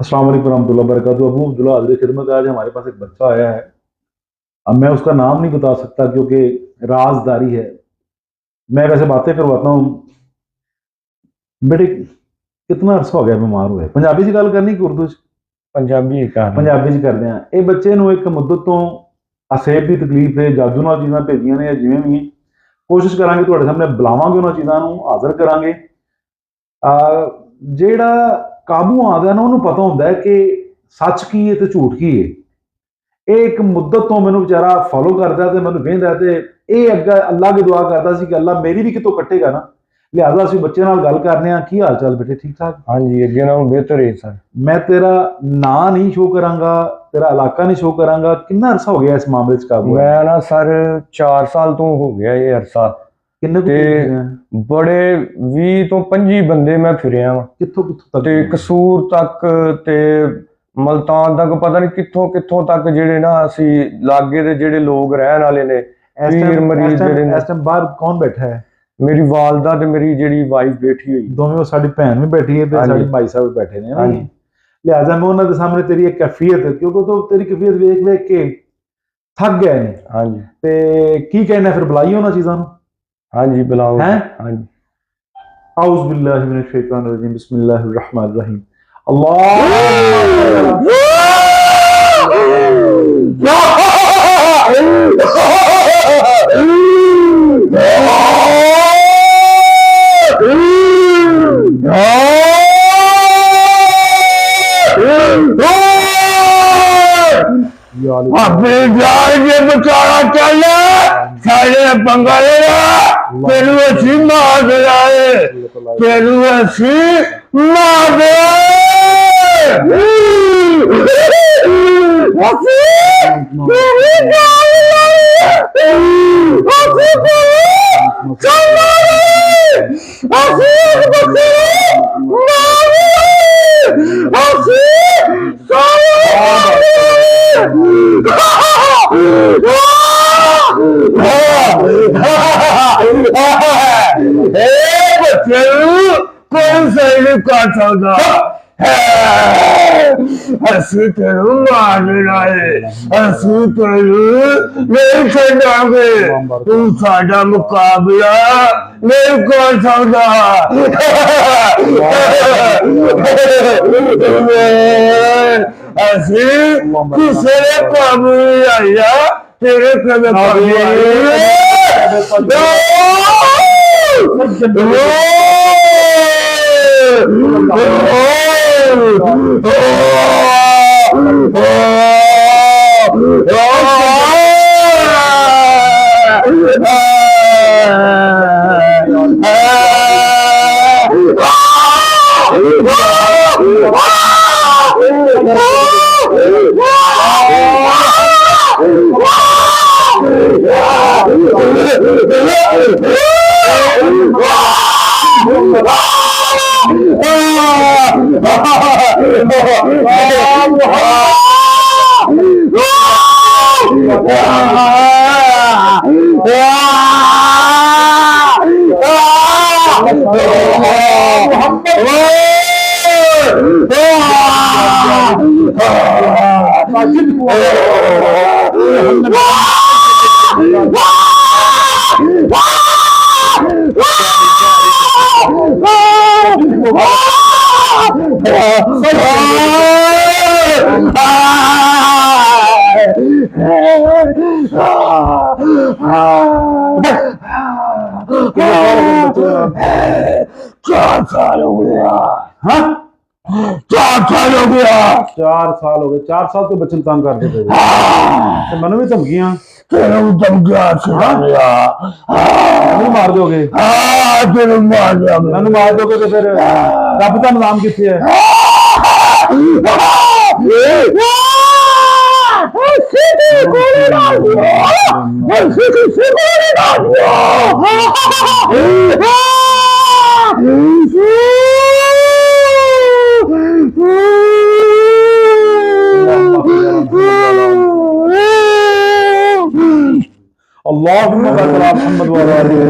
अस्सलाम वालेकुम रहमतुल्लाहि व बरकातहू। अबू अब्दुल्ला हाज़िर खिदमत है। आज हमारे पास एक बच्चा आया है। अब मैं उसका नाम नहीं बता सकता क्योंकि राजदारी है। मैं वैसे बातें करवाता हूँ। बेटे कितना अरसा हो गया बीमार हुए? पंजाबी च गल करनी कि उर्दू च? पंजाबी का पंजाबी च करते हैं। ये बच्चे नूं एक मुद्दत तो असेब की तकलीफ है, जादू नाल चीज़ां भेजियां ने, जिवें भी कोशिश करांगे तुहाडे सामने बुलावांगे, उन्हां चीज़ां नूं हाज़र करांगे। ਜਿਹੜਾ ਕਾਬੂ ਆਉਂਦਾ ਨਾ ਉਹਨੂੰ ਪਤਾ ਹੁੰਦਾ ਹੈ ਕਿ ਸੱਚ ਕੀ ਹੈ ਤੇ ਝੂਠ ਕੀ ਹੈ। ਇਹ ਇੱਕ ਮੁੱਦਤ ਤੋਂ ਮੈਨੂੰ ਵਿਚਾਰਾ ਫੋਲੋ ਕਰਦਾ ਤੇ ਮੈਨੂੰ ਵੇਂਦਾ ਤੇ ਇਹ ਅੱਗੇ ਅੱਲਾ ਦੀ ਦੁਆ ਕਰਦਾ ਸੀ ਕਿ ਅੱਲਾ ਮੇਰੀ ਵੀ ਕਿਤੋਂ ਕੱਟੇਗਾ ਨਾ। ਲਿਹਾਜ਼ਾ ਅਸੀਂ ਬੱਚੇ ਨਾਲ ਗੱਲ ਕਰਨੇ ਆ। ਕੀ ਹਾਲ ਚਾਲ ਬੇਟੇ? ਠੀਕ ਠਾਕ? ਹਾਂਜੀ, ਅੱਗੇ ਨਾਲੋਂ ਬਿਹਤਰ ਹੈ ਸਰ। ਮੈਂ ਤੇਰਾ ਨਾਂ ਨਹੀਂ ਸ਼ੋ ਕਰਾਂਗਾ, ਤੇਰਾ ਇਲਾਕਾ ਨਹੀਂ ਸ਼ੋ ਕਰਾਂਗਾ। ਕਿੰਨਾ ਅਰਸਾ ਹੋ ਗਿਆ ਇਸ ਮਾਮਲੇ 'ਚ ਕਾਬੂ? ਮੈਂ ਨਾ ਸਰ 4 ਸਾਲ ਤੋਂ ਹੋ ਗਿਆ ਇਹ ਅਰਸਾ। ਕਿੰਨੇ ਤੇ ਬੜੇ 20 ਤੋਂ 25 ਬੰਦੇ ਮੈਂ ਫਿਰਿਆ ਵਾਂ। ਕਿੱਥੋਂ ਕਿੱਥੋਂ ਤੱਕ? ਤੇ ਕਸੂਰ ਤੱਕ ਤੇ ਮਲਤਾਨ ਤੱਕ, ਪਤਾ ਨਹੀਂ ਕਿੱਥੋਂ ਕਿੱਥੋਂ ਤੱਕ। ਜਿਹੜੇ ਨਾ ਅਸੀਂ ਲਾਗੇ ਦੇ ਜਿਹੜੇ ਲੋਕ ਰਹਿਣ ਵਾਲੇ ਨੇ, ਪੀਰ ਮਰੀਦ ਜਿਹੜੇ ਨੇ। ਇਸ ਟਾਈਮ ਬਾਹਰ ਕੌਣ ਬੈਠਾ ਹੈ? ਮੇਰੀ ਵਾਲਦਾ ਤੇ ਮੇਰੀ ਜਿਹੜੀ ਵਾਈਫ ਬੈਠੀ ਹੋਈ। ਦੋਵੇਂ, ਉਹ ਸਾਡੀ ਭੈਣ ਵੀ ਬੈਠੀ ਹੈ ਤੇ ਸਾਡੇ ਭਾਈ ਸਾਹਿਬ ਬੈਠੇ ਨੇ। ਹਾਂਜੀ। ਲਿਹਾਜ਼ਾ ਮੈਂ ਉਹਨਾਂ ਦੇ ਸਾਹਮਣੇ ਤੇਰੀ ਇੱਕ ਕੈਫੀਅਤ, ਕਿਉਂਕਿ ਤੂੰ ਤੇਰੀ ਕੈਫੀਅਤ ਵੇਖ ਵੇਖ ਕੇ ਥੱਕ ਗਏ ਨੇ। ਹਾਂਜੀ। ਤੇ ਕੀ ਕਹਿਣਾ ਫਿਰ? ਬੁਲਾਈਏ ਉਹਨਾਂ ਚੀਜ਼ਾਂ ਨੂੰ? ਹਾਂਜੀ ਬੁਲਾਓ। हैं? ਹਾਂਜੀ। औज़ु बिल्लाहि मिनश शैतानिर रजीम, बिस्मिल्लाहिर रहमानिर रहीम। अल्लाह अपनी जान के बचाना चाहिए। सारे पंगा लेना तेरू अच्छी मार दिलाए, तेरू अच्छी मार कौन सही कर सकता असू तेरू मार रहे, असू तेरू नहीं छड़ांगे। तू साडा मुकाबला नहीं कर सकता। असू किसी ने काबू नहीं आया, तेरे कदम चार साल हो गया। हाँ, 4 साल हो गया। 4 साल हो गए। 4 साल तो बच्चे तंग करते थे। मैंने भी धमकियां मार दोगे? मैंने मार दोगे तो फिर रब का निजाम कितने है? अल्लाहुम्मा बरकत मोहम्मद व अला आलिहि